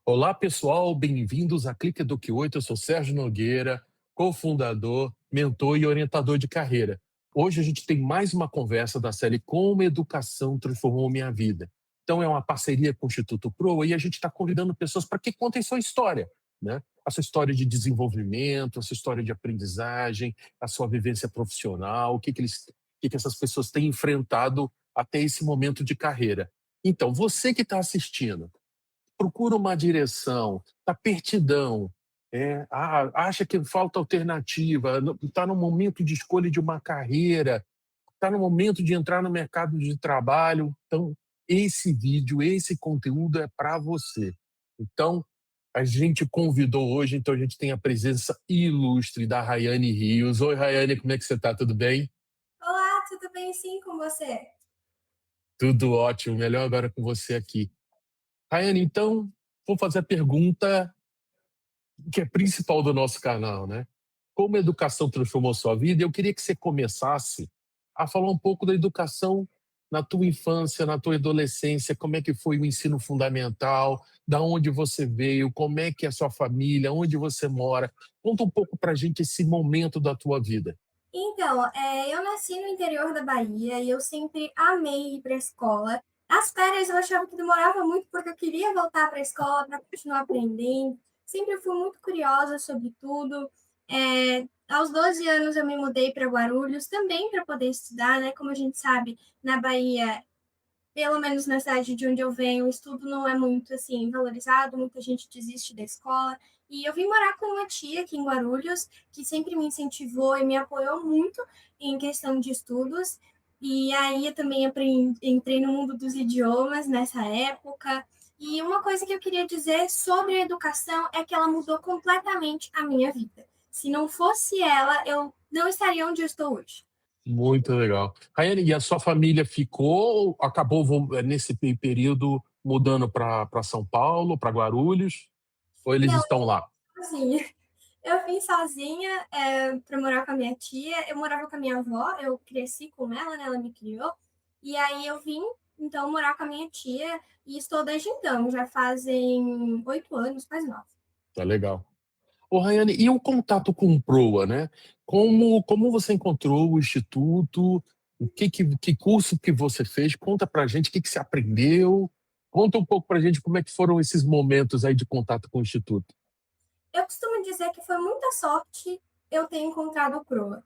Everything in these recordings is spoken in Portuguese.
Olá, pessoal, bem-vindos a Clique do Q8. Eu sou Sérgio Nogueira, cofundador, mentor e orientador de carreira. Hoje a gente tem mais uma conversa da série Como a Educação Transformou Minha Vida. Então é uma parceria com o Instituto Proa e a gente está convidando pessoas para que contem sua história, né? A sua história de desenvolvimento, a sua história de aprendizagem, a sua vivência profissional, o que essas pessoas têm enfrentado até esse momento de carreira. Então, você que está assistindo, procura uma direção, está pertidão, acha que falta alternativa, está no momento de escolha de uma carreira, está no momento de entrar no mercado de trabalho. Então, esse vídeo, esse conteúdo é para você. Então, a gente convidou hoje, então a gente tem a presença ilustre da Rayane Rios. Oi, Rayane, como é que você está? Tudo bem? Olá, tudo bem sim com você? Tudo ótimo, melhor agora com você aqui. Rayane, então, vou fazer a pergunta que é principal do nosso canal, né? Como a educação transformou sua vida? Eu queria que você começasse a falar um pouco da educação na tua infância, na tua adolescência, como é que foi o ensino fundamental, da onde você veio, como é que é a sua família, onde você mora. Conta um pouco pra gente esse momento da tua vida. Então, eu nasci no interior da Bahia e eu sempre amei ir para a escola. As férias eu achava que demorava muito porque eu queria voltar para a escola para continuar aprendendo. Sempre fui muito curiosa sobre tudo. Aos 12 anos eu me mudei para Guarulhos também para poder estudar, né? Como a gente sabe, na Bahia pelo menos na cidade de onde eu venho, o estudo não é muito assim valorizado, muita gente desiste da escola. E eu vim morar com uma tia aqui em Guarulhos, que sempre me incentivou e me apoiou muito em questão de estudos. E aí eu também entrei no mundo dos idiomas nessa época. E uma coisa que eu queria dizer sobre a educação é que ela mudou completamente a minha vida. Se não fosse ela, eu não estaria onde eu estou hoje. Muito legal. Raiane, e a sua família ficou ou acabou nesse período mudando para São Paulo, para Guarulhos, ou eles Não, estão lá? assim, eu vim sozinha, para morar com a minha tia. Eu morava com a minha avó, eu cresci com ela, né, ela me criou. E aí eu vim, então, morar com a minha tia e estou desde então, já fazem 8 anos, quase 9. Tá legal. Ô, Rayane, e o contato com o Proa, né? Como você encontrou o instituto? Que curso que você fez? Conta pra gente o que você aprendeu. Conta um pouco pra gente como é que foram esses momentos aí de contato com o instituto. Eu costumo dizer que foi muita sorte eu ter encontrado o Proa,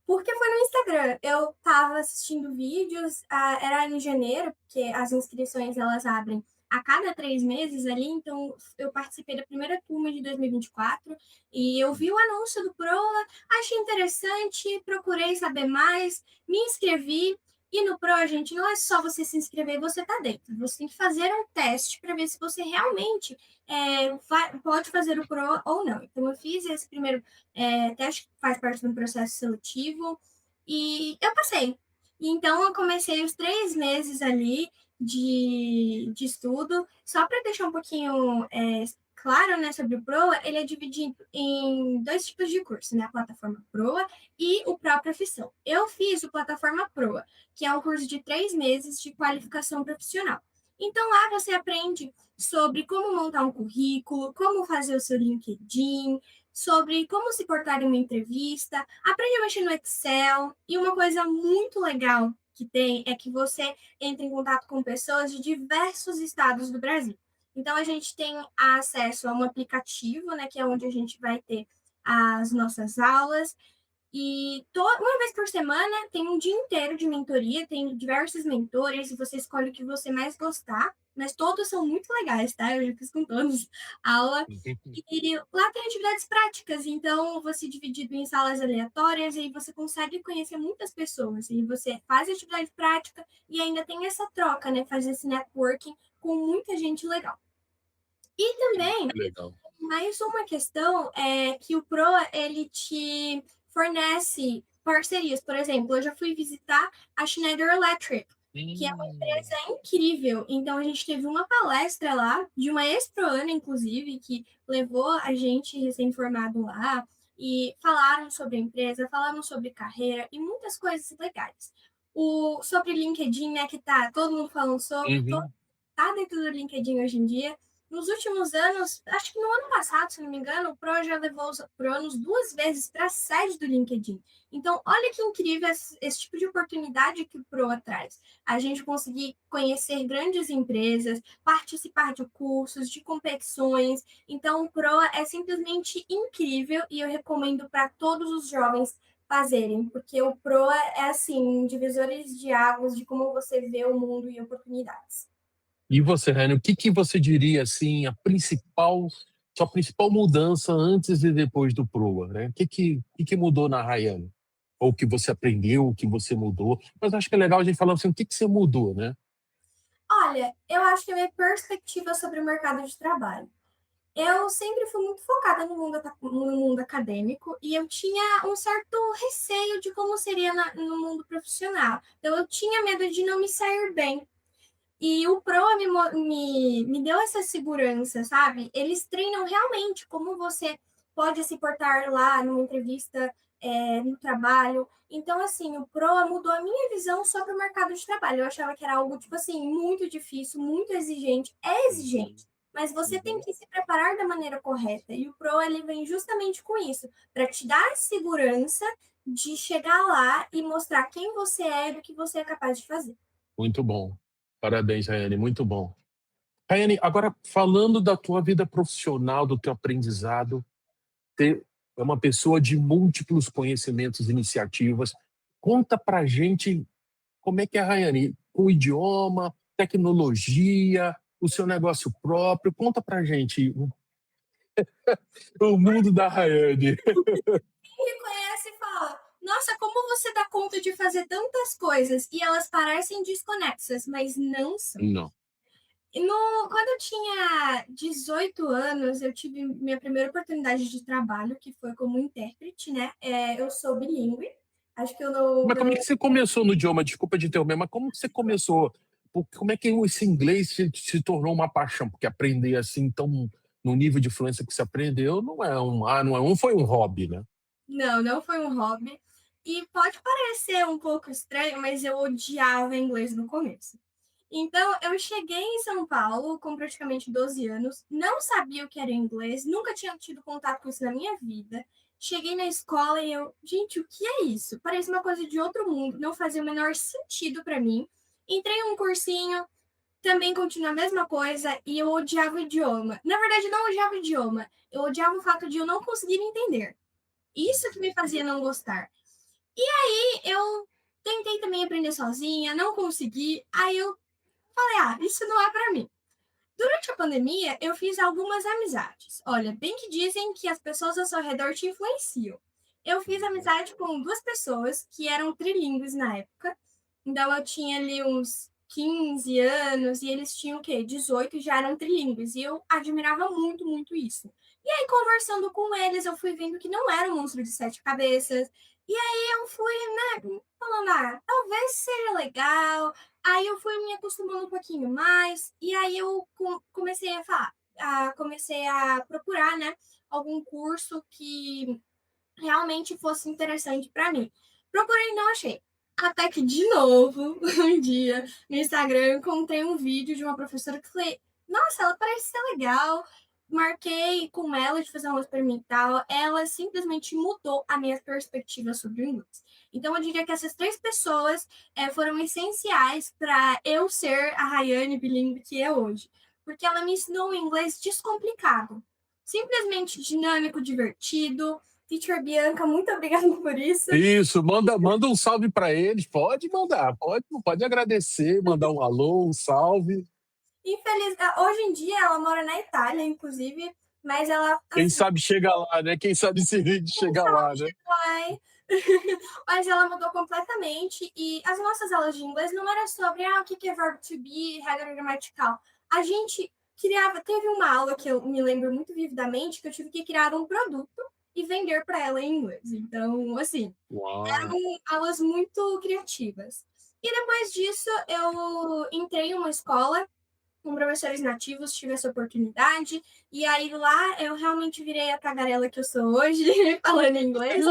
porque foi no Instagram. Eu estava assistindo vídeos, era em janeiro, porque as inscrições elas abrem a cada 3 meses ali, então eu participei da primeira turma de 2024 e eu vi o anúncio do Proa, achei interessante, procurei saber mais, me inscrevi. E no Pro, gente, não é só você se inscrever e você tá dentro. Você tem que fazer um teste para ver se você realmente pode fazer o Pro ou não. Então, eu fiz esse primeiro teste, que faz parte do processo seletivo, e eu passei. Então, eu comecei os 3 meses ali de estudo. Só para deixar um pouquinho claro, né, sobre o Proa, ele é dividido em dois tipos de curso, né? A plataforma Proa e o próprio Profissão. Eu fiz o plataforma Proa, que é um curso de 3 meses de qualificação profissional. Então, lá você aprende sobre como montar um currículo, como fazer o seu LinkedIn, sobre como se portar em uma entrevista, aprende a mexer no Excel. E uma coisa muito legal que tem é que você entra em contato com pessoas de diversos estados do Brasil. Então, a gente tem acesso a um aplicativo, né, que é onde a gente vai ter as nossas aulas, e uma vez por semana tem um dia inteiro de mentoria, tem diversos mentores, e você escolhe o que você mais gostar, mas todos são muito legais, tá? Eu já fiz com todos a aula. E lá tem atividades práticas, então você é dividido em salas aleatórias, e aí você consegue conhecer muitas pessoas, e você faz atividade prática e ainda tem essa troca, né? Faz esse networking com muita gente legal. E também Que legal. mais uma questão é que o Pro ele te fornece parcerias. Por exemplo, eu já fui visitar a Schneider Electric, que é uma Hum, empresa incrível. Então a gente teve uma palestra lá de uma ex-proana, inclusive, que levou a gente recém-formado lá e falaram sobre a empresa, falaram sobre carreira e muitas coisas legais. Sobre LinkedIn, né, que tá todo mundo falando sobre, uhum. tá dentro do LinkedIn hoje em dia. nos últimos anos, acho que no ano passado, se não me engano, o Pro já levou os planos 2 vezes para a sede do LinkedIn. Então, olha que incrível esse tipo de oportunidade que o Pro traz. A gente conseguir conhecer grandes empresas, participar de cursos, de competições. Então, o Pro é simplesmente incrível e eu recomendo para todos os jovens fazerem, porque o Pro é assim, divisores de águas de como você vê o mundo e oportunidades. E você, Rani, o que que você diria, assim, a principal sua principal mudança antes e depois do Proa, né? O que que mudou na Rayane? Ou o que você aprendeu, o que você mudou? Mas acho que é legal a gente falar assim, o que que você mudou, né? Olha, eu acho que a minha perspectiva sobre o mercado de trabalho. Eu sempre fui muito focada no mundo acadêmico e eu tinha um certo receio de como seria no mundo profissional. Então, eu tinha medo de não me sair bem. E o Pro me deu essa segurança, sabe? Eles treinam realmente como você pode se portar lá numa entrevista, no trabalho. Então, assim, o Pro mudou a minha visão sobre o mercado de trabalho. Eu achava que era algo, tipo assim, muito difícil, muito exigente. É Uhum, exigente, mas você tem uhum. que se preparar da maneira correta. E o Pro, ele vem justamente com isso, para te dar segurança de chegar lá e mostrar quem você é e o que você é capaz de fazer. Muito bom. Parabéns, Rayane, muito bom. Rayane, agora falando da tua vida profissional, do teu aprendizado, ter é uma pessoa de múltiplos conhecimentos e iniciativas. Conta pra gente como é que é a Rayane, o idioma, tecnologia, o seu negócio próprio. Conta pra gente o mundo da Rayane. Me conhece e fala: Nossa, como você dá conta de fazer tantas coisas? E elas parecem desconexas, mas não são. Não. Quando eu tinha 18 anos, eu tive minha primeira oportunidade de trabalho, que foi como intérprete, né? Eu sou bilíngue. Acho que eu não, Mas como é que não. você começou no idioma? Desculpa de interromper, mas como que você começou? Como é que esse inglês se tornou uma paixão? Porque aprender assim, tão no nível de fluência que você aprendeu, não foi um hobby, né? Não, não foi um hobby. E pode parecer um pouco estranho, mas eu odiava inglês no começo. Então, eu cheguei em São Paulo com praticamente 12 anos, não sabia o que era inglês, nunca tinha tido contato com isso na minha vida. Cheguei na escola e eu, gente, o que é isso? Parece uma coisa de outro mundo, não fazia o menor sentido para mim. Entrei em um cursinho, também continua a mesma coisa e eu odiava o idioma. Na verdade, não odiava o idioma, eu odiava o fato de eu não conseguir entender. Isso que me fazia não gostar. E eu tentei também aprender sozinha, não consegui. Aí eu falei, isso não é para mim. Durante a pandemia, eu fiz algumas amizades. Olha, bem que dizem que as pessoas ao seu redor te influenciam. Eu fiz Uhum. amizade com duas pessoas que eram trilíngues na época. Então, eu tinha ali uns 15 anos e eles tinham o quê? 18 e já eram trilíngues. E eu admirava muito, muito isso. E aí, conversando com eles, eu fui vendo que não era um monstro de sete cabeças. E aí, eu fui, né, falando, talvez seja legal. Aí eu fui me acostumando um pouquinho mais, e aí eu comecei a falar, comecei a procurar, né, algum curso que realmente fosse interessante para mim. Procurei e não achei. Até que, de novo, um dia no Instagram, eu encontrei um vídeo de uma professora que falei: Nossa, ela parece ser legal. Marquei com ela de fazer uma experimental. Ela simplesmente mudou a minha perspectiva sobre o inglês. Então, eu diria que essas três pessoas foram essenciais para eu ser a Rayane bilíngue que é hoje. Porque ela me ensinou um inglês descomplicado. Simplesmente dinâmico, divertido. Teacher Bianca, muito obrigada por isso. Isso, manda um salve para eles. Pode mandar, pode agradecer, mandar um alô, um salve. Hoje em dia ela mora na Itália, inclusive, mas ela, Quem assim, sabe chega lá, né? Quem sabe esse vídeo chega lá, né? vai. Mas ela mudou completamente e as nossas aulas de inglês não era sobre o que é verbo to be, regra gramatical. A gente teve uma aula que eu me lembro muito vividamente que eu tive que criar um produto e vender para ela em inglês. Então, assim, Uau! eram aulas muito criativas. E depois disso, eu entrei em uma escola com professores nativos, tive essa oportunidade, e aí lá eu realmente virei a tagarela que eu sou hoje, falando inglês,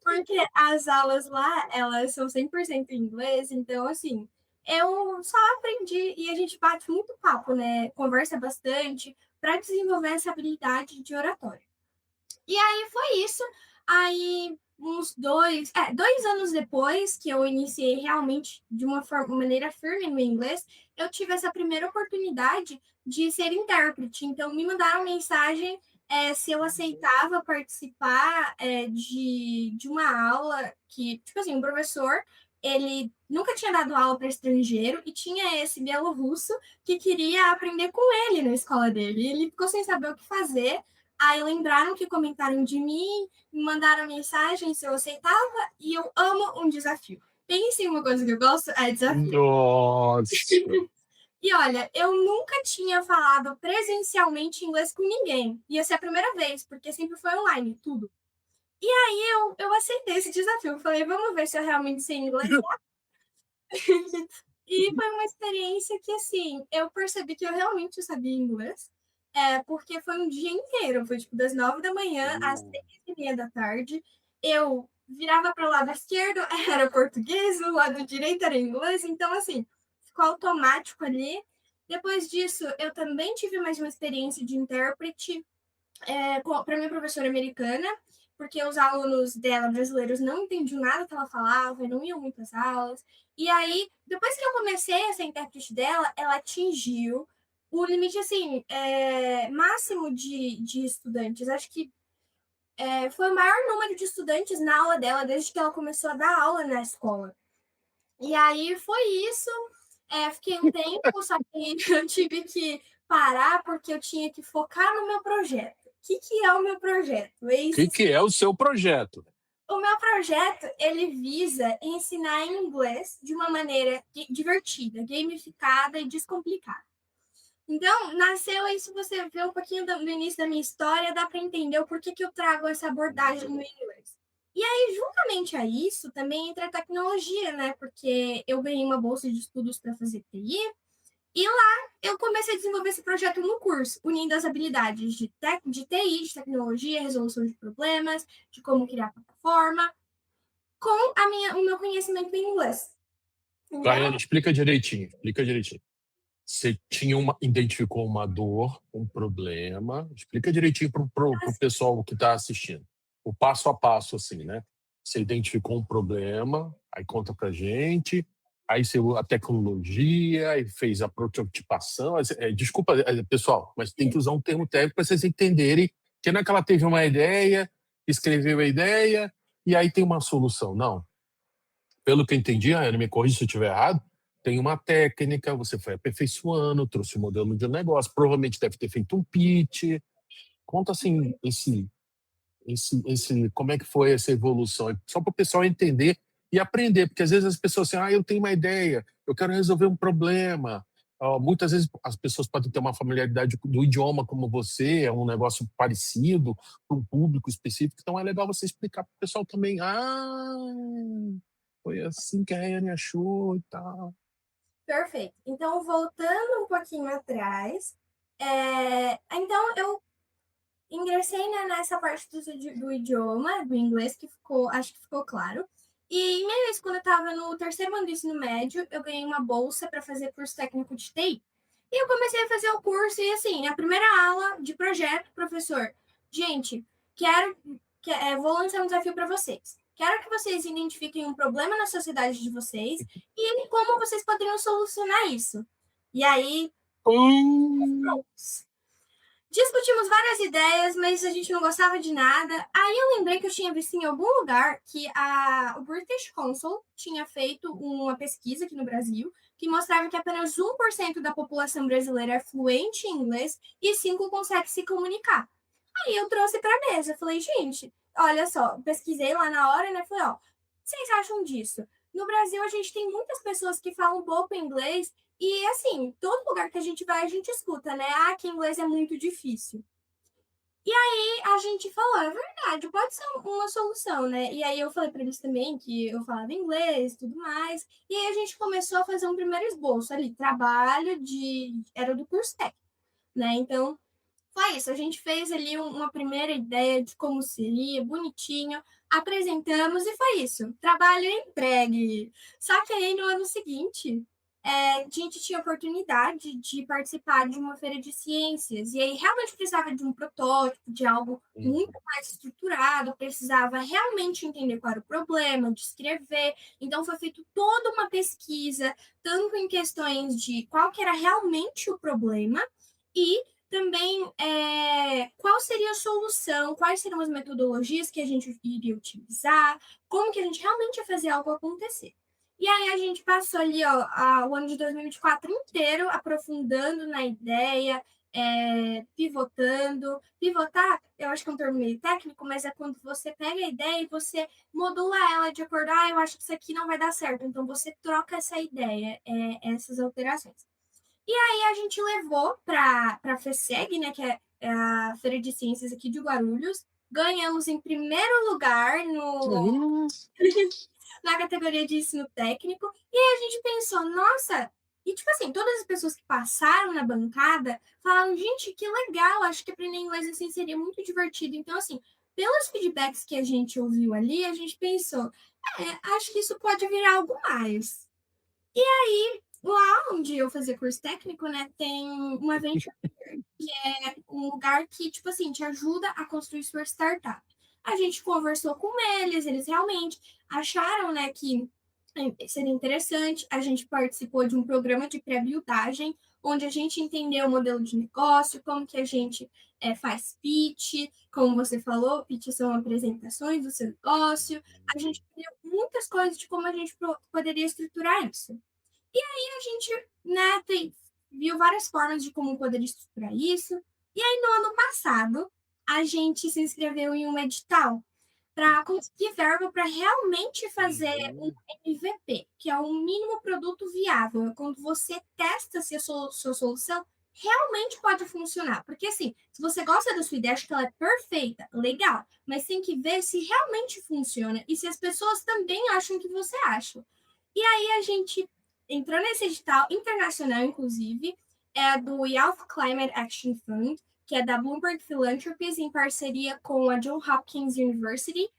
porque as aulas lá, elas são 100% em inglês, então, assim, eu só aprendi e a gente bate muito papo, né? Conversa bastante para desenvolver essa habilidade de oratória. E aí foi isso. Aí, uns 2 anos depois que eu iniciei realmente de uma maneira firme no inglês, eu tive essa primeira oportunidade de ser intérprete. Então, me mandaram mensagem se eu aceitava participar de uma aula que, tipo assim, um professor, ele nunca tinha dado aula para estrangeiro e tinha esse bielorrusso que queria aprender com ele na escola dele. E ele ficou sem saber o que fazer. Aí lembraram que comentaram de mim, me mandaram mensagem se eu aceitava, e eu amo um desafio. Pense em uma coisa que eu gosto, é desafio. Nossa! E olha, eu nunca tinha falado presencialmente inglês com ninguém. Ia ser a primeira vez, porque sempre foi online, tudo. E aí eu aceitei esse desafio. Falei, vamos ver se eu realmente sei inglês. E foi uma experiência que, assim, eu percebi que eu realmente sabia inglês, porque foi um dia inteiro, foi tipo das 9 da manhã às 6h30 da tarde. Eu virava para o lado esquerdo, era português, o lado direito era inglês, então, assim, ficou automático ali. Depois disso, eu também tive mais uma experiência de intérprete para minha professora americana, porque os alunos dela, brasileiros, não entendiam nada que ela falava, não iam muitas aulas. E aí, depois que eu comecei a ser intérprete dela, ela atingiu o limite, assim, máximo de estudantes. Acho que foi o maior número de estudantes na aula dela desde que ela começou a dar aula na escola. E aí foi isso. Fiquei um tempo, só que eu tive que parar porque eu tinha que focar no meu projeto. O que é o meu projeto? O que é o seu projeto? O meu projeto, ele visa ensinar inglês de uma maneira divertida, gamificada e descomplicada. Então, nasceu isso, você vê um pouquinho do início da minha história, dá para entender o porquê que eu trago essa abordagem no inglês. E aí, juntamente a isso, também entra a tecnologia, né? Porque eu ganhei uma bolsa de estudos para fazer TI, e lá eu comecei a desenvolver esse projeto no curso, unindo as habilidades de TI, de tecnologia, resolução de problemas, de como criar plataforma, com o meu conhecimento em inglês. Daiane, Então, explica direitinho, explica direitinho. Você identificou uma dor, um problema. Explica direitinho pro pessoal que está assistindo. O passo a passo, assim, né? Você identificou um problema, aí conta pra gente, aí você a tecnologia, aí fez a prototipação. Desculpa, pessoal, mas tem que usar um termo técnico para vocês entenderem que não é que ela teve uma ideia, escreveu a ideia, e aí tem uma solução. Não. Pelo que eu entendi, Ana, me corrija se eu estiver errado, tem uma técnica, você foi aperfeiçoando, trouxe o modelo de negócio, provavelmente deve ter feito um pitch. Conta assim, como é que foi essa evolução, só para o pessoal entender e aprender, porque às vezes as pessoas assim, eu tenho uma ideia, eu quero resolver um problema. Muitas vezes as pessoas podem ter uma familiaridade do idioma como você, é um negócio parecido para um público específico, então é legal você explicar para o pessoal também. Foi assim que a Rayane achou e tal. perfeito. Então, voltando um pouquinho atrás, então eu ingressei, né, nessa parte do idioma, do inglês, que ficou, acho que ficou claro. E em meio a isso, quando eu estava no terceiro ano do ensino médio, eu ganhei uma bolsa para fazer curso técnico de TI. E eu comecei a fazer o curso, e assim, a primeira aula de projeto, professor, gente, vou lançar um desafio para vocês. Quero que vocês identifiquem um problema na sociedade de vocês e como vocês poderiam solucionar isso. E aí, Hum, discutimos várias ideias, mas a gente não gostava de nada. Aí eu lembrei que eu tinha visto em algum lugar que o British Council tinha feito uma pesquisa aqui no Brasil que mostrava que apenas 1% da população brasileira é fluente em inglês e 5% consegue se comunicar. Aí eu trouxe para a mesa. Falei, gente, olha só, pesquisei lá na hora, né? Falei, ó, vocês acham disso? No Brasil, a gente tem muitas pessoas que falam pouco inglês e, assim, todo lugar que a gente vai, a gente escuta, né? Que inglês é muito difícil. E aí a gente falou, é verdade, pode ser uma solução, né? E aí eu falei para eles também que eu falava inglês e tudo mais. E aí a gente começou a fazer um primeiro esboço ali, era do curso técnico, né? Então, foi isso, a gente fez ali uma primeira ideia de como seria, bonitinho, apresentamos e foi isso. Trabalho entregue. Só que aí no ano seguinte, a gente tinha oportunidade de participar de uma feira de ciências, e aí realmente precisava de um protótipo, de algo muito Uhum. mais estruturado, precisava realmente entender qual era o problema, descrever. Então foi feita toda uma pesquisa, tanto em questões de qual que era realmente o problema e também qual seria a solução, quais seriam as metodologias que a gente iria utilizar, como que a gente realmente ia fazer algo acontecer. E aí a gente passou ali ó, o ano de 2024 inteiro aprofundando na ideia, pivotando. Pivotar, eu acho que é um termo meio técnico, mas é quando você pega a ideia e você modula ela de acordo, eu acho que isso aqui não vai dar certo, então você troca essa ideia, essas alterações. E aí a gente levou para a FESEG, né, que é a Feira de Ciências aqui de Guarulhos, ganhamos em primeiro lugar Uhum. na categoria de ensino técnico, e aí a gente pensou, nossa, e tipo assim, todas as pessoas que passaram na bancada falaram, gente, que legal, acho que aprender inglês assim seria muito divertido. Então, assim, pelos feedbacks que a gente ouviu ali, a gente pensou, acho que isso pode virar algo mais. Lá onde eu fazia curso técnico, né, tem uma venture, um lugar que, tipo assim, te ajuda a construir sua startup. A gente conversou com eles realmente acharam, né, que seria interessante. A gente participou de um programa de pré-buildagem, onde a gente entendeu o modelo de negócio, como que a gente faz pitch, como você falou, pitch são apresentações do seu negócio. A gente entendeu muitas coisas de como a gente poderia estruturar isso. A gente, né, viu várias formas de como poder estruturar isso. E aí, no ano passado, a gente se inscreveu em um edital para conseguir verba para realmente fazer um Uhum. MVP, que é um mínimo produto viável. É quando você testa se a sua solução realmente pode funcionar. Porque, assim, se você gosta da sua ideia, acha que ela é perfeita, legal, mas tem que ver se realmente funciona e se as pessoas também acham que você acha. E aí a gente entrou nesse edital internacional, inclusive, é do Youth Climate Action Fund, que é da Bloomberg Philanthropies, em parceria com a Johns Hopkins University.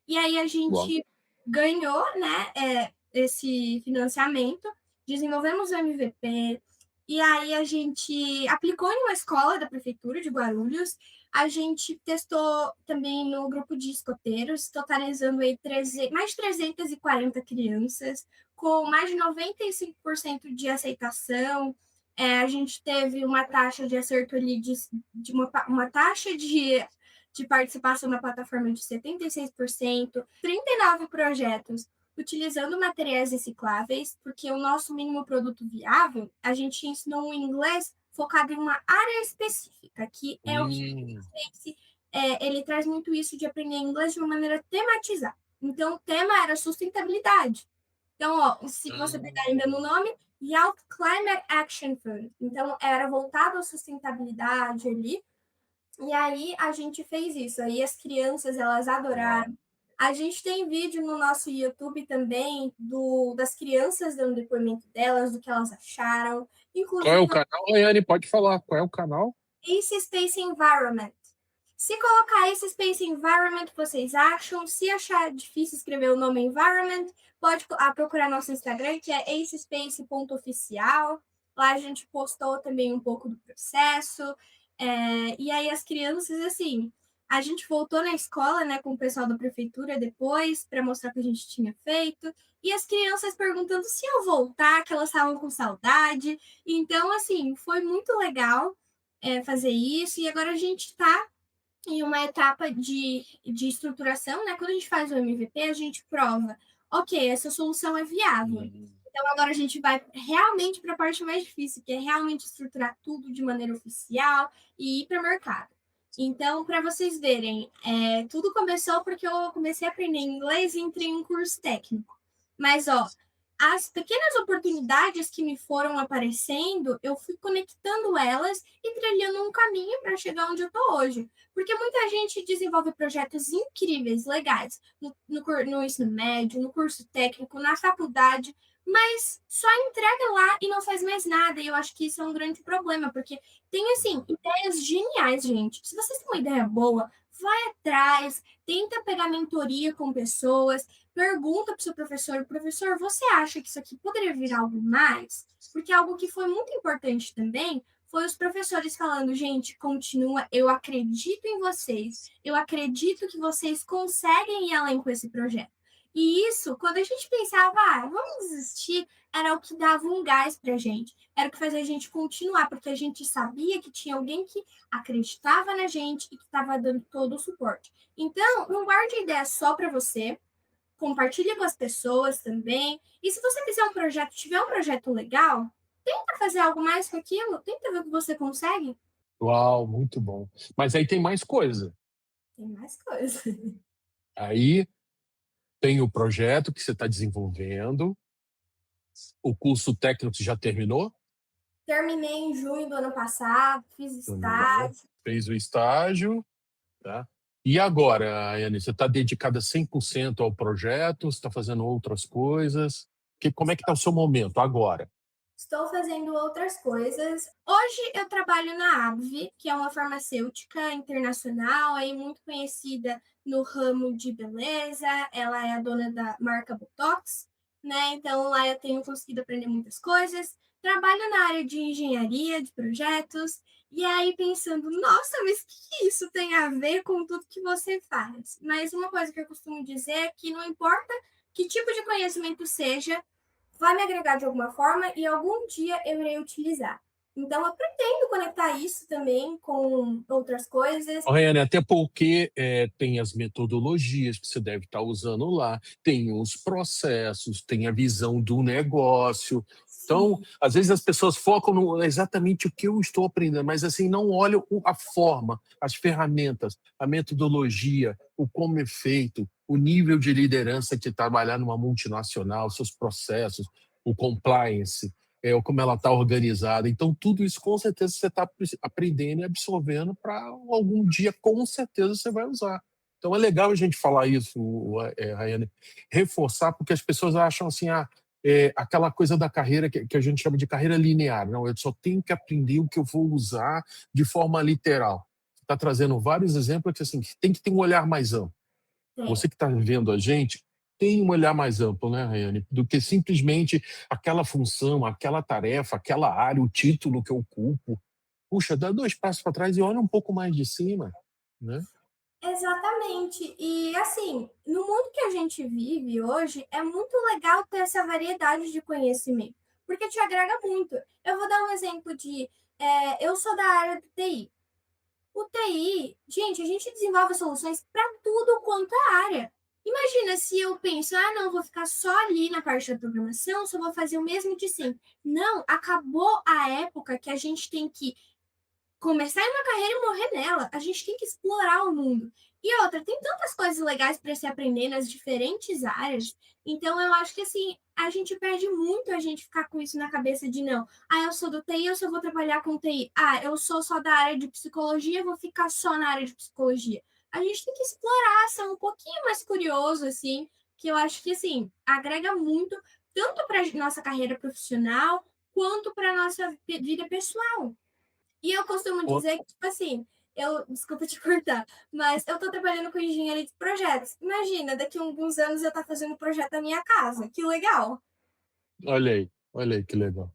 E aí a Uau. gente ganhou, né, esse financiamento, desenvolvemos o MVP, e aí a gente aplicou em uma escola da prefeitura de Guarulhos, a gente testou também no grupo de escoteiros, totalizando aí mais de 340 crianças, com mais de 95% de aceitação. A gente teve uma taxa de acerto ali de uma taxa de participação na plataforma de 76%, 39 projetos utilizando materiais recicláveis, porque o nosso mínimo produto viável, a gente ensinou um inglês focado em uma área específica, que é o Hum. Space. Ele traz muito isso de aprender inglês de uma maneira tematizada. Então, o tema era sustentabilidade. Então, ó, se você pegar ainda no nome, Youth Climate Action Fund. Então, era voltado à sustentabilidade ali, e aí a gente fez isso. Aí as crianças, elas Uau. adoraram. A gente tem vídeo no nosso YouTube também das crianças dando depoimento delas, do que elas acharam. Qual é Inclusive, o canal, Rayane? Pode falar. Qual é o canal? Ace Space Environment. Se colocar Ace Space Environment, vocês acham? Se achar difícil escrever o nome Environment, pode procurar nosso Instagram, que é acespace.oficial. Lá a gente postou também um pouco do processo. E aí as crianças, assim, a gente voltou na escola, né, com o pessoal da prefeitura depois, para mostrar o que a gente tinha feito. E as crianças perguntando se eu voltar, que elas estavam com saudade. Então, assim, foi muito legal fazer isso. E agora a gente está em uma etapa de estruturação, né? Quando a gente faz o MVP, a gente prova, ok, essa solução é viável. Uhum. Então agora a gente vai realmente para a parte mais difícil, que é realmente estruturar tudo de maneira oficial e ir para o mercado. Então, para vocês verem, tudo começou porque eu comecei a aprender inglês e entrei em um curso técnico. Mas, ó, as pequenas oportunidades que me foram aparecendo, eu fui conectando elas e trilhando um caminho para chegar onde eu estou hoje. Porque muita gente desenvolve projetos incríveis, legais, no ensino médio, no curso técnico, na faculdade, mas só entrega lá e não faz mais nada. E eu acho que isso é um grande problema, porque tem, assim, ideias geniais, gente. Se vocês têm uma ideia boa, vai atrás, tenta pegar mentoria com pessoas, pergunta para o seu professor: professor, você acha que isso aqui poderia virar algo mais? Porque algo que foi muito importante também foi os professores falando: gente, continua, eu acredito em vocês, eu acredito que vocês conseguem ir além com esse projeto. E isso, quando a gente pensava, vamos desistir, era o que dava um gás para a gente, era o que fazia a gente continuar, porque a gente sabia que tinha alguém que acreditava na gente e que estava dando todo o suporte. Então, não guarde a ideia só para você, compartilhe com as pessoas também. E se você fizer um projeto, tiver um projeto legal, tenta fazer algo mais com aquilo, tenta ver o que você consegue. Uau, muito bom. Mas aí tem mais coisa. Tem mais coisa. Aí tem o projeto que você está desenvolvendo, o curso técnico já terminou? Terminei em junho do ano passado, fiz Terminou. estágio. Fez o estágio, tá? E agora, Ayane, você está dedicada 100% ao projeto? Você está fazendo outras coisas? Como é que está o seu momento agora? Estou fazendo outras coisas. Hoje eu trabalho na AbbVie, que é uma farmacêutica internacional, aí muito conhecida no ramo de beleza. Ela é a dona da marca Botox, né? Então lá eu tenho conseguido aprender muitas coisas. Trabalho na área de engenharia, de projetos, e aí pensando, nossa, mas o que isso tem a ver com tudo que você faz? Mas uma coisa que eu costumo dizer é que não importa que tipo de conhecimento seja, vai me agregar de alguma forma e algum dia eu irei utilizar. Então, eu pretendo conectar isso também com outras coisas. Ô, Rayane, até porque tem as metodologias que você deve estar usando lá, tem os processos, tem a visão do negócio. Então, Sim, às vezes as pessoas focam no exatamente o que eu estou aprendendo, mas assim não olham a forma, as ferramentas, a metodologia, o como é feito, o nível de liderança que trabalhar numa multinacional, seus processos, o compliance, ou como ela está organizada. Então, tudo isso com certeza você está aprendendo e absorvendo para algum dia, com certeza, você vai usar. Então, é legal a gente falar isso, Rayane, reforçar, porque as pessoas acham assim, aquela coisa da carreira que a gente chama de carreira linear. Não, eu só tenho que aprender o que eu vou usar de forma literal. Você está trazendo vários exemplos que assim, tem que ter um olhar mais amplo. tem. Você que está vendo a gente, tem um olhar mais amplo, né, Rayane? Do que simplesmente aquela função, aquela tarefa, aquela área, o título que eu ocupo. Puxa, dá 2 passos para trás e olha um pouco mais de cima, né? Exatamente. E assim, no mundo que a gente vive hoje, é muito legal ter essa variedade de conhecimento, porque te agrega muito. Eu vou dar um exemplo de. Eu sou da área do TI. O TI, gente, a gente desenvolve soluções para tudo quanto é área. Imagina se eu penso, não, vou ficar só ali na parte da programação, só vou fazer o mesmo de sempre. Não, acabou a época que a gente tem que começar em uma carreira e morrer nela. A gente tem que explorar o mundo. E outra, tem tantas coisas legais para se aprender nas diferentes áreas. Então, eu acho que assim, a gente perde muito a gente ficar com isso na cabeça de não. Eu sou do TI, eu só vou trabalhar com TI. Eu sou só da área de psicologia, vou ficar só na área de psicologia. A gente tem que explorar, ser um pouquinho mais curioso, assim, que eu acho que, assim, agrega muito, tanto para nossa carreira profissional, quanto para nossa vida pessoal. E eu costumo Ó, dizer que, tipo assim, desculpa te cortar, mas eu tô trabalhando com engenharia de projetos. Imagina, daqui a alguns anos eu tá fazendo um projeto da minha casa. Que legal. olha aí que legal.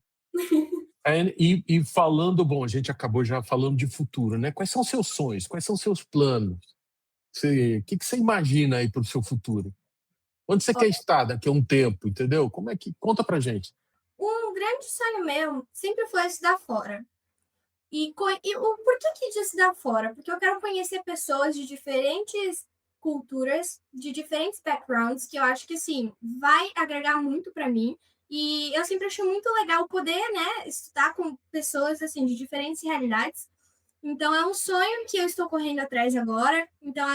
E falando, bom, a gente acabou já falando de futuro, né? Quais são os seus sonhos? Quais são os seus planos? O que você imagina aí para o seu futuro? Onde você quer estar daqui a um tempo, entendeu? Como é que conta pra gente? Um grande sonho meu sempre foi estudar fora. E o porquê que de estudar fora? Porque eu quero conhecer pessoas de diferentes culturas, de diferentes backgrounds, que eu acho que, assim, vai agregar muito para mim. E eu sempre achei muito legal poder, né, estudar com pessoas, assim, de diferentes realidades. Então, é um sonho que eu estou correndo atrás agora. Então,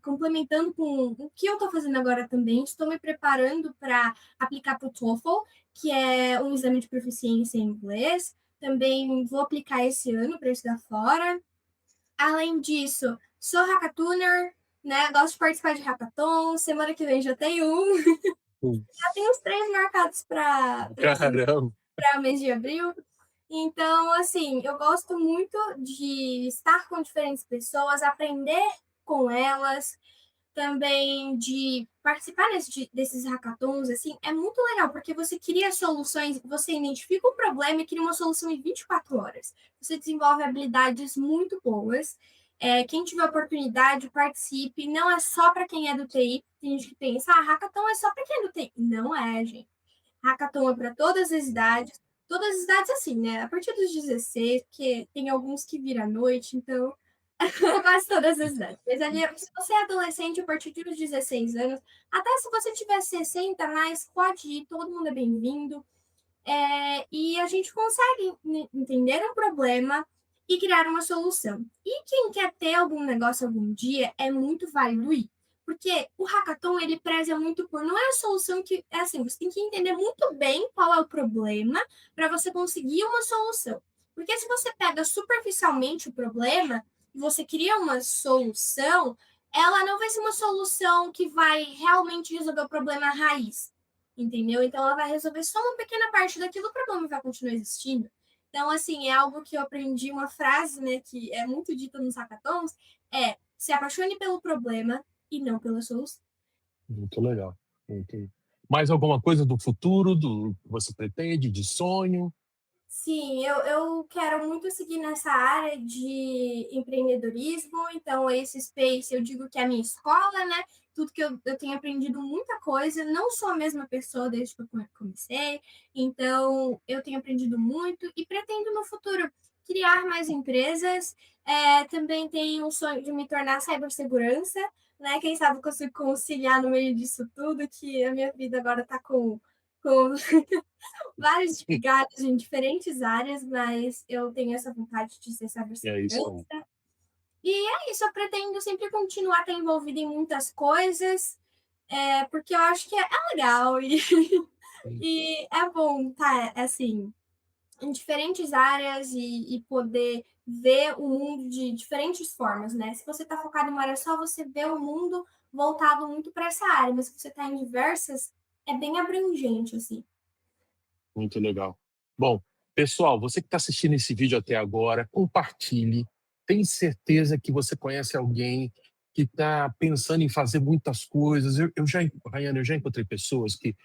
complementando com o que eu estou fazendo agora também, estou me preparando para aplicar para o TOEFL, que é um exame de proficiência em inglês. Também vou aplicar esse ano para estudar fora. Além disso, sou hackatooner, né? Gosto de participar de hackathon. Semana que vem já tem um. Hum. Já tem uns 3 marcados Caramba! para mês de abril. Então, assim, eu gosto muito de estar com diferentes pessoas, aprender com elas. também de participar desses hackathons, assim, é muito legal, porque você cria soluções, você identifica o problema e cria uma solução em 24 horas. Você desenvolve habilidades muito boas. Quem tiver oportunidade, participe. Não é só para quem é do TI. Tem gente que pensa, hackathon é só para quem é do TI. Não é, gente. Hackathon é para todas as idades. Todas as idades, assim, né? A partir dos 16, porque tem alguns que viram à noite, então quase todas as idades. Mas ali, se você é adolescente, a partir dos 16 anos, até se você tiver 60 mais, pode ir, todo mundo é bem-vindo. E a gente consegue entender um problema e criar uma solução. E quem quer ter algum negócio algum dia, é muito válido ir. Porque o hackathon, ele preza muito por, não é a solução que, é assim, você tem que entender muito bem qual é o problema para você conseguir uma solução. Porque se você pega superficialmente o problema e você cria uma solução, ela não vai ser uma solução que vai realmente resolver o problema raiz, entendeu? Então ela vai resolver só uma pequena parte daquilo, o problema vai continuar existindo. Então, assim, é algo que eu aprendi, uma frase, né, que é muito dita nos hackathons, se apaixone pelo problema e não pela solução. Muito legal. Muito. Mais alguma coisa do futuro, do que você pretende, de sonho? Sim, eu quero muito seguir nessa área de empreendedorismo, então esse Space eu digo que é a minha escola, né? Tudo que eu tenho aprendido muita coisa, não sou a mesma pessoa desde que eu comecei, então eu tenho aprendido muito e pretendo no futuro criar mais empresas. Também tenho um sonho de me tornar cibersegurança, né? Quem sabe eu consigo conciliar no meio disso tudo, que a minha vida agora está com vários galhos em diferentes áreas, mas eu tenho essa vontade de ser É isso cibersegurança. aí. E é isso, eu pretendo sempre continuar a estar envolvida em muitas coisas, porque eu acho que é legal e, e é bom estar, assim, em diferentes áreas e poder ver o mundo de diferentes formas, né? Se você está focado em uma área só, você vê o mundo voltado muito para essa área, mas se você está em diversas, é bem abrangente, assim. Muito legal. Bom, pessoal, você que está assistindo esse vídeo até agora, compartilhe. Tenho certeza que você conhece alguém que está pensando em fazer muitas coisas. Rayane, eu já encontrei pessoas que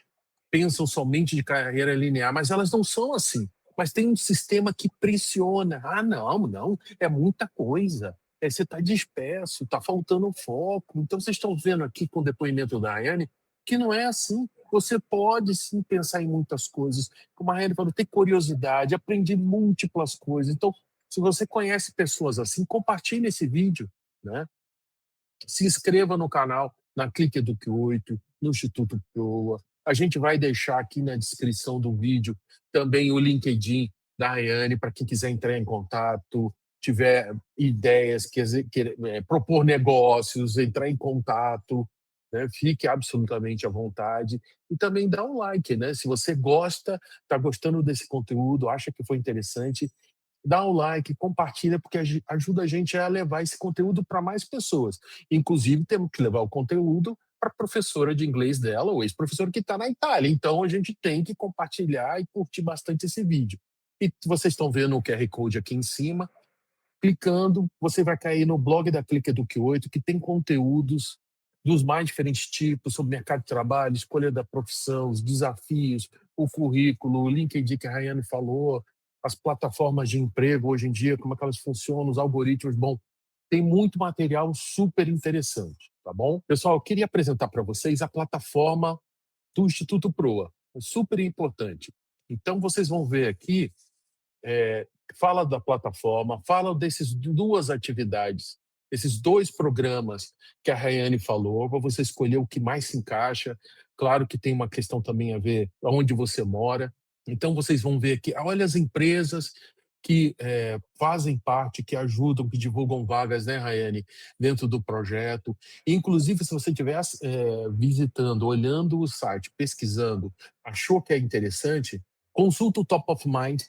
pensam somente de carreira linear, mas elas não são assim. Mas tem um sistema que pressiona. Ah, não, não, é muita coisa. Você está disperso, está faltando foco. Então, vocês estão vendo aqui com o depoimento da Rayane que não é assim. Você pode sim pensar em muitas coisas. Como a Rayane falou, ter curiosidade, aprender múltiplas coisas. Então, se você conhece pessoas assim, compartilhe esse vídeo, né? Se inscreva no canal, na Clique Eduque 8, no Instituto Proa. A gente vai deixar aqui na descrição do vídeo também o LinkedIn da Rayane para quem quiser entrar em contato, tiver ideias, propor negócios, entrar em contato, né? Fique absolutamente à vontade. E também dá um like, né? Se você gosta, está gostando desse conteúdo, acha que foi interessante, dá um like, compartilha, porque ajuda a gente a levar esse conteúdo para mais pessoas. Inclusive, temos que levar o conteúdo para a professora de inglês dela, ou ex-professora que está na Itália. Então, a gente tem que compartilhar e curtir bastante esse vídeo. E vocês estão vendo o QR Code aqui em cima. Clicando, você vai cair no blog da Clique Eduque 8, que tem conteúdos dos mais diferentes tipos sobre mercado de trabalho, escolha da profissão, os desafios, o currículo, o LinkedIn que a Rayane falou, as plataformas de emprego hoje em dia, como é que elas funcionam, os algoritmos. Bom, tem muito material super interessante, tá bom? Pessoal, eu queria apresentar para vocês a plataforma do Instituto Proa, é super importante. Então, vocês vão ver aqui, fala da plataforma, fala dessas duas atividades, esses dois programas que a Rayane falou, para você escolher o que mais se encaixa. Claro que tem uma questão também a ver onde você mora. Então, vocês vão ver aqui, olha as empresas que fazem parte, que ajudam, que divulgam vagas, né, Rayane, dentro do projeto. Inclusive, se você estiver visitando, olhando o site, pesquisando, achou que é interessante, consulta o Top of Mind,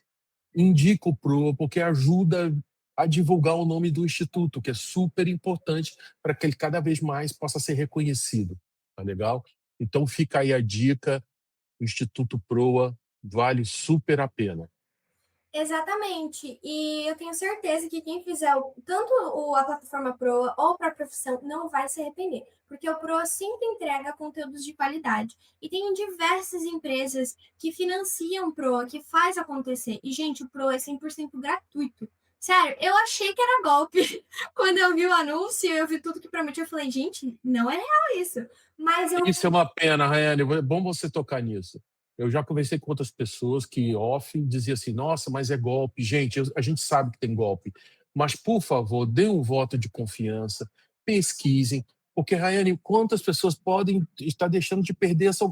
indico porque ajuda a divulgar o nome do instituto, que é super importante para que ele cada vez mais possa ser reconhecido. Tá legal? Então fica aí a dica, o Instituto Proa vale super a pena. Exatamente. E eu tenho certeza que quem fizer tanto a plataforma Proa ou para a profissão não vai se arrepender, porque o Proa sempre entrega conteúdos de qualidade. E tem diversas empresas que financiam o Proa, que faz acontecer. E, gente, o Proa é 100% gratuito. Sério, eu achei que era golpe. Quando eu vi o anúncio, eu vi tudo que prometia, eu falei, gente, não é real isso. Mas eu Isso é uma pena, Raiane, é bom você tocar nisso. Eu já conversei com outras pessoas que off dizia assim: "Nossa, mas é golpe". Gente, a gente sabe que tem golpe, mas por favor, dê um voto de confiança, pesquisem, porque, Raiane, quantas pessoas podem estar deixando de perder essa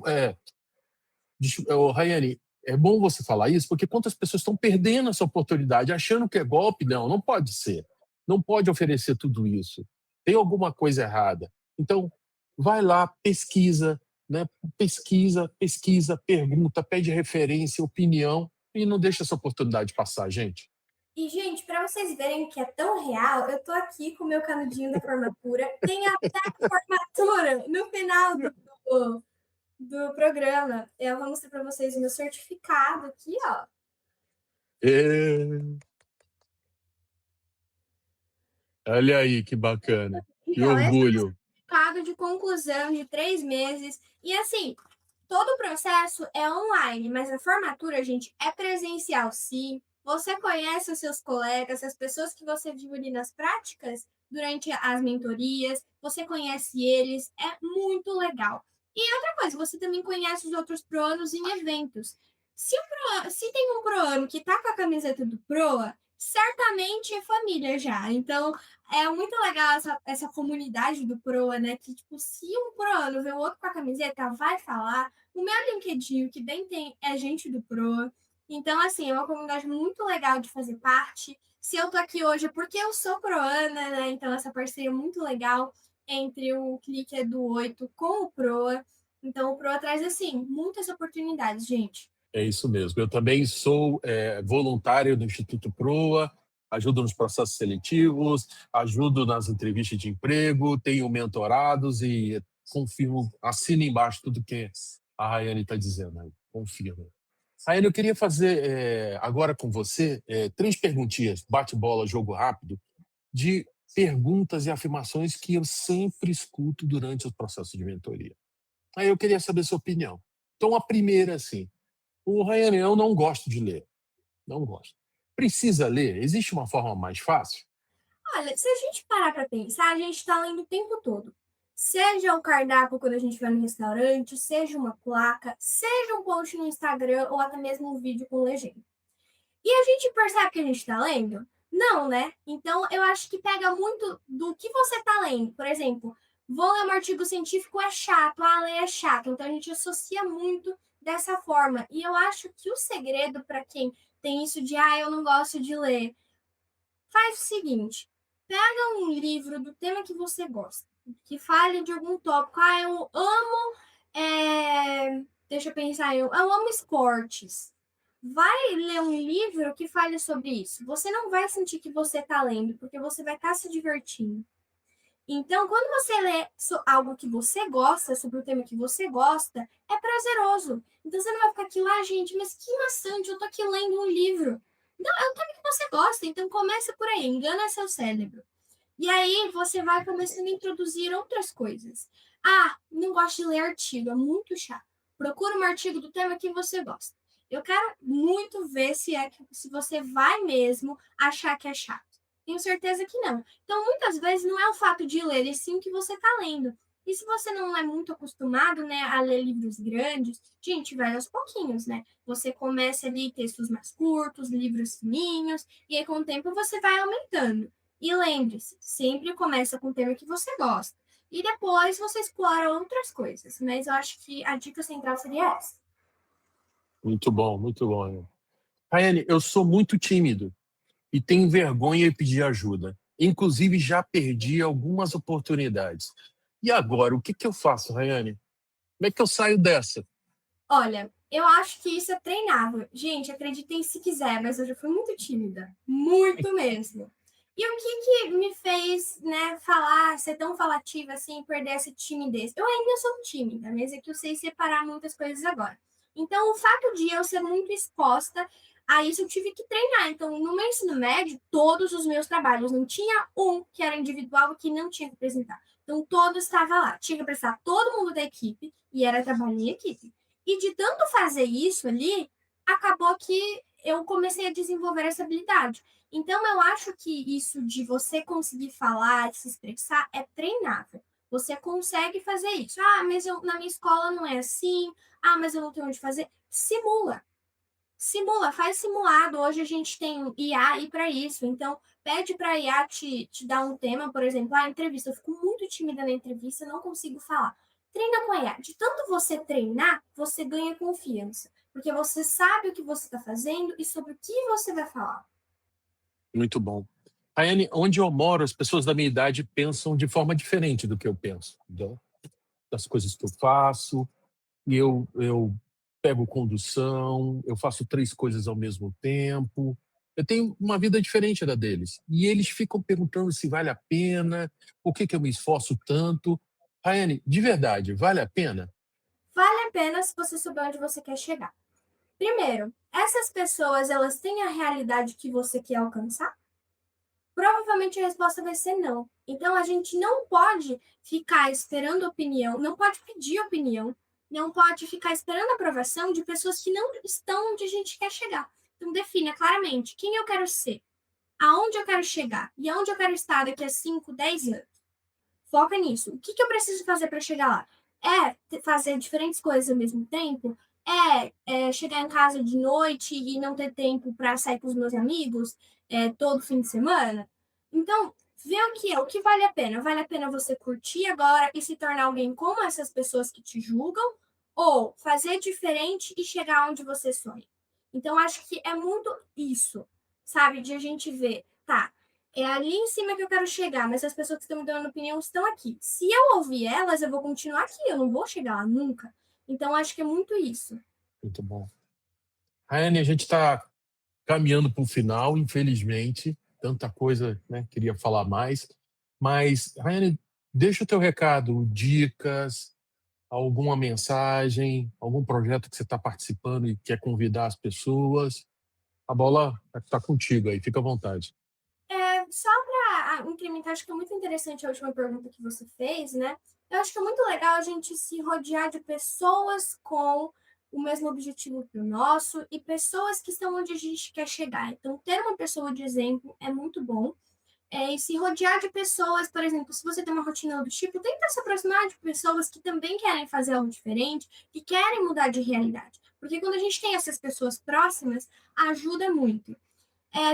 Raiane, é bom você falar isso, porque quantas pessoas estão perdendo essa oportunidade, achando que é golpe? Não, não pode ser. Não pode oferecer tudo isso. Tem alguma coisa errada. Então, vai lá, pesquisa, né? Pesquisa, pergunta, pede referência, opinião e não deixa essa oportunidade passar, gente. E, gente, para vocês verem que é tão real, eu tô aqui com o meu canudinho da formatura. Tem até a formatura no final do programa. Eu vou mostrar para vocês o meu certificado aqui, ó. É, olha aí que bacana. Que Então, esse é o orgulho. certificado de conclusão de 3 meses. E assim, todo o processo é online, mas a formatura, gente, é presencial, sim. Você conhece os seus colegas, as pessoas que você viu ali nas práticas durante as mentorias, você conhece eles, é muito legal. E outra coisa, você também conhece os outros proanos em eventos. Se tem um proano que tá com a camiseta do Proa, certamente é família já. Então, é muito legal essa comunidade do Proa, né? Que, tipo, se um Proano vê o outro com a camiseta, vai falar. O meu LinkedIn, que bem tem, é gente do Proa. Então, assim, é uma comunidade muito legal de fazer parte. Se eu tô aqui hoje é porque eu sou proana, né? Então, essa parceria é muito legal entre o Clique Edu 8 com o Proa. Então, o Proa traz, assim, muitas oportunidades, gente. É isso mesmo. Eu também sou voluntário do Instituto Proa, ajudo nos processos seletivos, ajudo nas entrevistas de emprego, tenho mentorados e confirmo, assino embaixo tudo que a Rayane está dizendo. Né? Confirmo. Rayane, eu queria fazer agora com você 3 perguntinhas, bate-bola, jogo rápido, de perguntas e afirmações que eu sempre escuto durante o processo de mentoria. Aí eu queria saber sua opinião. Então, a primeira, assim, o Ryan, eu não gosto de ler. Não gosto. Precisa ler? Existe uma forma mais fácil? Olha, se a gente parar para pensar, a gente está lendo o tempo todo. Seja o cardápio quando a gente vai no restaurante, seja uma placa, seja um post no Instagram ou até mesmo um vídeo com legenda. E a gente percebe que a gente está lendo? Não, né? Então eu acho que pega muito do que você está lendo. Por exemplo, vou ler um artigo científico, é chato, ler é chato. Então a gente associa muito dessa forma. E eu acho que o segredo para quem tem isso de, eu não gosto de ler, faz o seguinte: pega um livro do tema que você gosta, que fale de algum tópico. Eu amo. Deixa eu pensar, eu amo esportes. Vai ler um livro que fale sobre isso. Você não vai sentir que você está lendo, porque você vai estar se divertindo. Então, quando você lê algo que você gosta, sobre o tema que você gosta, é prazeroso. Então, você não vai ficar aqui lá, gente, mas que maçante, eu tô aqui lendo um livro. Não, é o tema que você gosta, então começa por aí, engana seu cérebro. E aí você vai começando a introduzir outras coisas. Não gosto de ler artigo, é muito chato. Procura um artigo do tema que você gosta. Eu quero muito ver se você vai mesmo achar que é chato. Tenho certeza que não. Então, muitas vezes não é o fato de ler, e sim o que você está lendo. E se você não é muito acostumado, né, a ler livros grandes, gente, vai aos pouquinhos, né? Você começa ali textos mais curtos, livros fininhos, e aí com o tempo você vai aumentando. E lembre-se, sempre começa com o tema que você gosta. E depois você explora outras coisas. Mas eu acho que a dica central seria essa. Muito bom, muito bom. Rayane, eu sou muito tímido e tenho vergonha de pedir ajuda. Inclusive, já perdi algumas oportunidades. E agora, o que que eu faço, Rayane? Como é que eu saio dessa? Olha, eu acho que isso é treinável. Gente, acreditem se quiser, mas eu já fui muito tímida. Muito mesmo. E o que me fez, né, ser tão falativa assim, perder essa timidez? Eu ainda sou tímida, mas é que eu sei separar muitas coisas agora. Então, o fato de eu ser muito exposta Aí isso eu tive que treinar. Então, no meu ensino médio, todos os meus trabalhos, não tinha um que era individual e que não tinha que apresentar. Então, todos estavam lá. Tinha que apresentar todo mundo da equipe e era trabalho em equipe. E de tanto fazer isso ali, acabou que eu comecei a desenvolver essa habilidade. Então, eu acho que isso de você conseguir falar, se expressar, é treinável. Você consegue fazer isso. Ah, mas na minha escola não é assim. Ah, mas eu não tenho onde fazer. Simula. Simula, faz simulado. Hoje a gente tem IA aí para isso. Então, pede para a IA te dar um tema, por exemplo, a entrevista. Eu fico muito tímida na entrevista, não consigo falar. Treina com a IA. De tanto você treinar, você ganha confiança. Porque você sabe o que você está fazendo e sobre o que você vai falar. Muito bom. Raiane, onde eu moro, as pessoas da minha idade pensam de forma diferente do que eu penso, das coisas que eu faço, e eu pego condução, eu faço 3 coisas ao mesmo tempo. Eu tenho uma vida diferente da deles. E eles ficam perguntando se vale a pena, por que que eu me esforço tanto. Raiane, de verdade, vale a pena? Vale a pena se você souber onde você quer chegar. Primeiro, essas pessoas, elas têm a realidade que você quer alcançar? Provavelmente a resposta vai ser não. Então a gente não pode ficar esperando opinião, não pode pedir opinião, não pode ficar esperando aprovação de pessoas que não estão onde a gente quer chegar. Então defina claramente quem eu quero ser, aonde eu quero chegar e aonde eu quero estar daqui a 5, 10 anos. Foca nisso. O que eu preciso fazer para chegar lá? É fazer diferentes coisas ao mesmo tempo? É chegar em casa de noite e não ter tempo para sair com os meus amigos todo fim de semana? Então, vê o que vale a pena. Vale a pena você curtir agora e se tornar alguém como essas pessoas que te julgam? Ou fazer diferente e chegar onde você sonha? Então, acho que é muito isso, sabe? De a gente ver, tá, é ali em cima que eu quero chegar, mas as pessoas que estão me dando opinião estão aqui. Se eu ouvir elas, eu vou continuar aqui, eu não vou chegar lá nunca. Então, acho que é muito isso. Muito bom. Raiane, a gente está caminhando para o final, infelizmente. Tanta coisa, né? Queria falar mais. Mas, Raiane, deixa o teu recado, dicas, alguma mensagem, algum projeto que você está participando e quer convidar as pessoas. A bola está contigo aí, fica à vontade. Só para incrementar, acho que é muito interessante a última pergunta que você fez, né? Eu acho que é muito legal a gente se rodear de pessoas com o mesmo objetivo que o nosso e pessoas que estão onde a gente quer chegar. Então, ter uma pessoa de exemplo é muito bom. E se rodear de pessoas, por exemplo, se você tem uma rotina do tipo, tenta se aproximar de pessoas que também querem fazer algo diferente, que querem mudar de realidade. Porque quando a gente tem essas pessoas próximas, ajuda muito.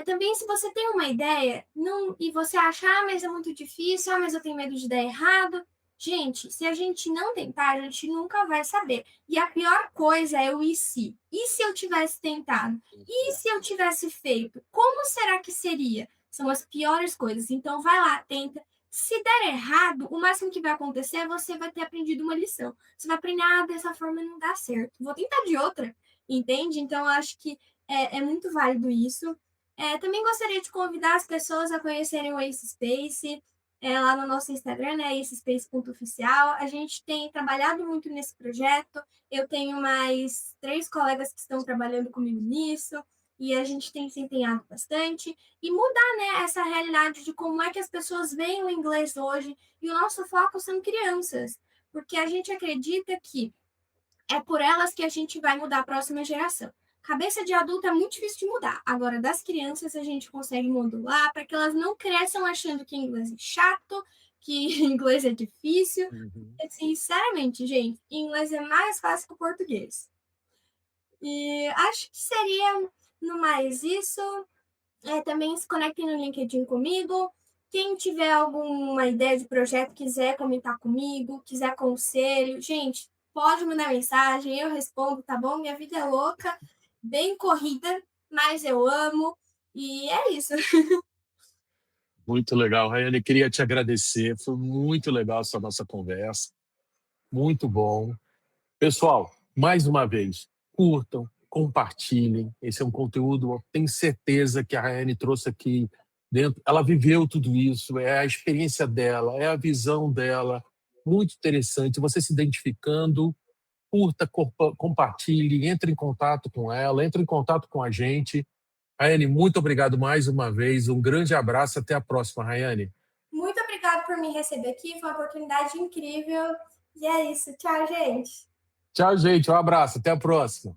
Também, se você tem uma ideia não, e você acha, ah, mas é muito difícil, ah, mas eu tenho medo de dar errado. Gente, se a gente não tentar, a gente nunca vai saber. E a pior coisa é o e se. E se eu tivesse tentado? E se eu tivesse feito? Como será que seria? São as piores coisas. Então, vai lá, tenta. Se der errado, o máximo que vai acontecer é você vai ter aprendido uma lição. Você vai aprender, ah, dessa forma não dá certo. Vou tentar de outra, entende? Então, eu acho que é muito válido isso. Também gostaria de convidar as pessoas a conhecerem o Ace Space, lá no nosso Instagram, né, acespace.oficial. A gente tem trabalhado muito nesse projeto. Eu tenho mais 3 colegas que estão trabalhando comigo nisso, e a gente tem se empenhado bastante. E mudar, né, essa realidade de como é que as pessoas veem o inglês hoje. E o nosso foco são crianças, porque a gente acredita que é por elas que a gente vai mudar a próxima geração. Cabeça de adulto é muito difícil de mudar. Agora, das crianças, a gente consegue modular para que elas não cresçam achando que inglês é chato, que inglês é difícil. Uhum. Sinceramente, gente, inglês é mais fácil que o português. E acho que seria no mais isso. Também se conectem no LinkedIn comigo. Quem tiver alguma ideia de projeto, quiser comentar comigo, quiser conselho, gente, pode mandar mensagem, eu respondo, tá bom? Minha vida é louca, bem corrida, mas eu amo. E é isso. Muito legal, Raiane. Queria te agradecer. Foi muito legal essa nossa conversa. Muito bom. Pessoal, mais uma vez, curtam, compartilhem. Esse é um conteúdo, eu tenho certeza que a Raiane trouxe aqui dentro. Ela viveu tudo isso, é a experiência dela, é a visão dela. Muito interessante. Você se identificando, curta, compartilhe, entre em contato com ela, entre em contato com a gente. Rayane, muito obrigado mais uma vez. Um grande abraço. Até a próxima, Rayane. Muito obrigada por me receber aqui, foi uma oportunidade incrível. E é isso. Tchau, gente. Tchau, gente. Um abraço. Até a próxima.